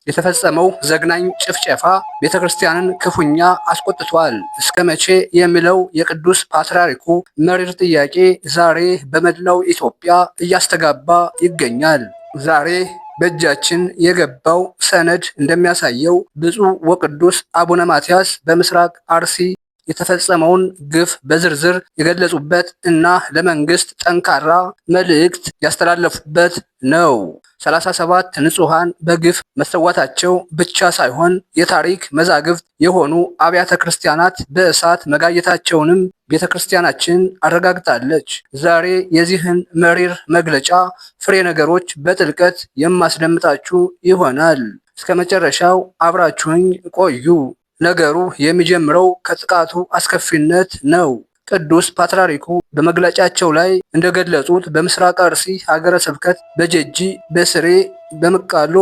የተፈጸመው ዘግናኝ ጭፍጨፋ ቤተክርስቲያንን ክፉኛ አስቆጥቷል። እስከ መቼ የሚለው የቅዱስ ፓትርያርኩ መሪር ጥያቄ ዛሬ በመላው ኢትዮጵያ እያስተጋባ ይገኛል። ዛሬ በእጃችን የገባው ሰነድ እንደሚያሳየው ብፁዕ ወቅዱስ አቡነ ማትያስ በምስራቅ አርሲ የተፈጸመውን ግፍ በዝርዝር የገለጹበት እና ለመንግስት ጠንካራ መልእክት ያስተላለፉበት ነው። 37 ንጹሃን በግፍ መሰዋታቸው ብቻ ሳይሆን የታሪክ መዛግብት የሆኑ አብያተ ክርስቲያናት በእሳት መጋየታቸውንም ቤተ ክርስቲያናችን አረጋግጣለች። ዛሬ የዚህን መሪር መግለጫ ፍሬ ነገሮች በጥልቀት የማስደምጣችሁ ይሆናል። እስከ መጨረሻው አብራችሁኝ ቆዩ። ነገሩ የሚጀምረው ከጥቃቱ አስከፊነት ነው። ቅዱስ ፓትርያርኩ በመግለጫቸው ላይ እንደገለጹት በምስራቅ አርሲ ሀገረ ስብከት በጀጂ፣ በስሬ፣ በምቃሎ፣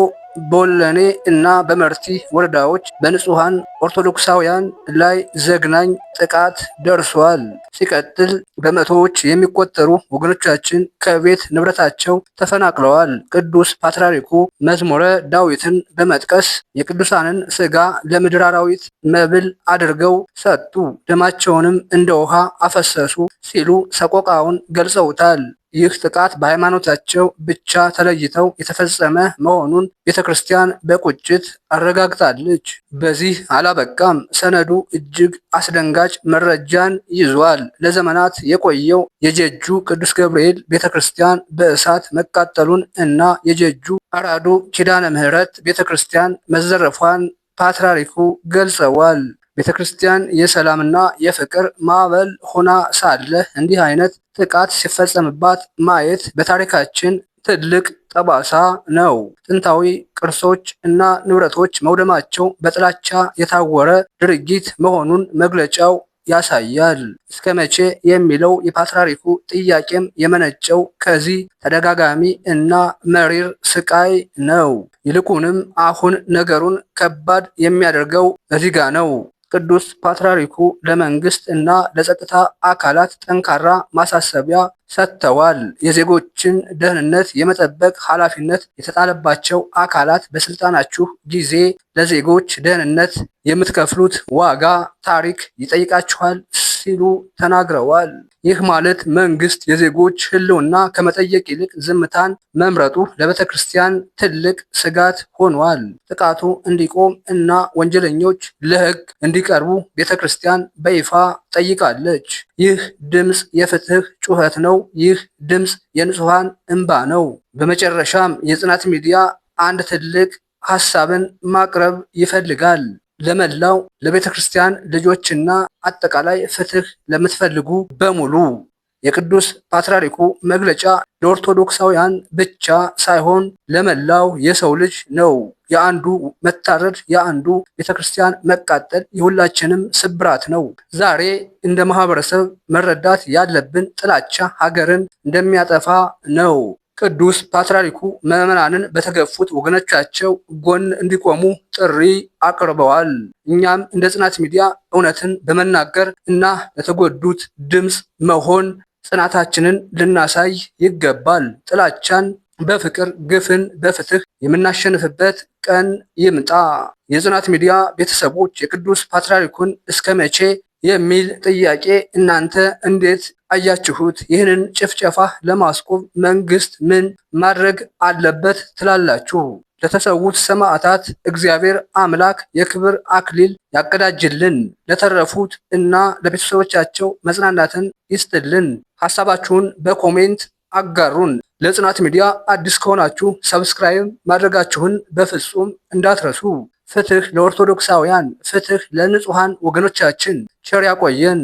በወለኔ እና በመርቲ ወረዳዎች በንጹሃን ኦርቶዶክሳውያን ላይ ዘግናኝ ጥቃት ደርሷል። ሲቀጥል በመቶዎች የሚቆጠሩ ወገኖቻችን ከቤት ንብረታቸው ተፈናቅለዋል። ቅዱስ ፓትርያርኩ መዝሙረ ዳዊትን በመጥቀስ የቅዱሳንን ስጋ ለምድር አራዊት መብል አድርገው ሰጡ፣ ደማቸውንም እንደ ውሃ አፈሰሱ ሲሉ ሰቆቃውን ገልጸውታል። ይህ ጥቃት በሃይማኖታቸው ብቻ ተለይተው የተፈጸመ መሆኑን ቤተ ክርስቲያን በቁጭት አረጋግጣለች። በዚህ አላበቃም። ሰነዱ እጅግ አስደንጋጭ መረጃን ይዟል። ለዘመናት የቆየው የጀጁ ቅዱስ ገብርኤል ቤተ ክርስቲያን በእሳት መቃጠሉን እና የጀጁ አራዱ ኪዳነ ምሕረት ቤተ ክርስቲያን መዘረፏን ፓትርያርኩ ገልጸዋል። ቤተ ክርስቲያን የሰላምና የፍቅር ማዕበል ሆና ሳለ እንዲህ አይነት ጥቃት ሲፈጸምባት ማየት በታሪካችን ትልቅ ጠባሳ ነው። ጥንታዊ ቅርሶች እና ንብረቶች መውደማቸው በጥላቻ የታወረ ድርጊት መሆኑን መግለጫው ያሳያል። እስከ መቼ የሚለው የፓትርያርኩ ጥያቄም የመነጨው ከዚህ ተደጋጋሚ እና መሪር ስቃይ ነው። ይልቁንም አሁን ነገሩን ከባድ የሚያደርገው እዚህ ጋ ነው። ቅዱስ ፓትርያርኩ ለመንግስት እና ለጸጥታ አካላት ጠንካራ ማሳሰቢያ ሰጥተዋል። የዜጎችን ደህንነት የመጠበቅ ኃላፊነት የተጣለባቸው አካላት በስልጣናችሁ ጊዜ ለዜጎች ደህንነት የምትከፍሉት ዋጋ ታሪክ ይጠይቃችኋል ሲሉ ተናግረዋል። ይህ ማለት መንግስት የዜጎች ሕልውና ከመጠየቅ ይልቅ ዝምታን መምረጡ ለቤተ ክርስቲያን ትልቅ ስጋት ሆኗል። ጥቃቱ እንዲቆም እና ወንጀለኞች ለሕግ እንዲቀርቡ ቤተ ክርስቲያን በይፋ ጠይቃለች። ይህ ድምፅ የፍትህ ጩኸት ነው። ይህ ድምፅ የንጹሃን እንባ ነው። በመጨረሻም የጽናት ሚዲያ አንድ ትልቅ ሐሳብን ማቅረብ ይፈልጋል። ለመላው ለቤተ ክርስቲያን ልጆችና አጠቃላይ ፍትህ ለምትፈልጉ በሙሉ የቅዱስ ፓትርያርኩ መግለጫ ለኦርቶዶክሳውያን ብቻ ሳይሆን ለመላው የሰው ልጅ ነው። የአንዱ መታረድ፣ የአንዱ ቤተ ክርስቲያን መቃጠል የሁላችንም ስብራት ነው። ዛሬ እንደ ማህበረሰብ መረዳት ያለብን ጥላቻ ሀገርን እንደሚያጠፋ ነው። ቅዱስ ፓትርያርኩ ምዕመናንን በተገፉት ወገኖቻቸው ጎን እንዲቆሙ ጥሪ አቅርበዋል። እኛም እንደ ጽናት ሚዲያ እውነትን በመናገር እና ለተጎዱት ድምፅ መሆን ጽናታችንን ልናሳይ ይገባል። ጥላቻን በፍቅር፣ ግፍን በፍትህ የምናሸንፍበት ቀን ይምጣ። የጽናት ሚዲያ ቤተሰቦች የቅዱስ ፓትርያርኩን እስከ መቼ የሚል ጥያቄ እናንተ እንዴት አያችሁት? ይህንን ጭፍጨፋ ለማስቆም መንግስት ምን ማድረግ አለበት ትላላችሁ? ለተሰዉት ሰማዕታት እግዚአብሔር አምላክ የክብር አክሊል ያቀዳጅልን። ለተረፉት እና ለቤተሰቦቻቸው መጽናናትን ይስጥልን። ሐሳባችሁን በኮሜንት አጋሩን። ለጽናት ሚዲያ አዲስ ከሆናችሁ ሰብስክራይብ ማድረጋችሁን በፍጹም እንዳትረሱ። ፍትህ ለኦርቶዶክሳውያን፣ ፍትህ ለንጹሃን ወገኖቻችን። ቸር ያቆየን።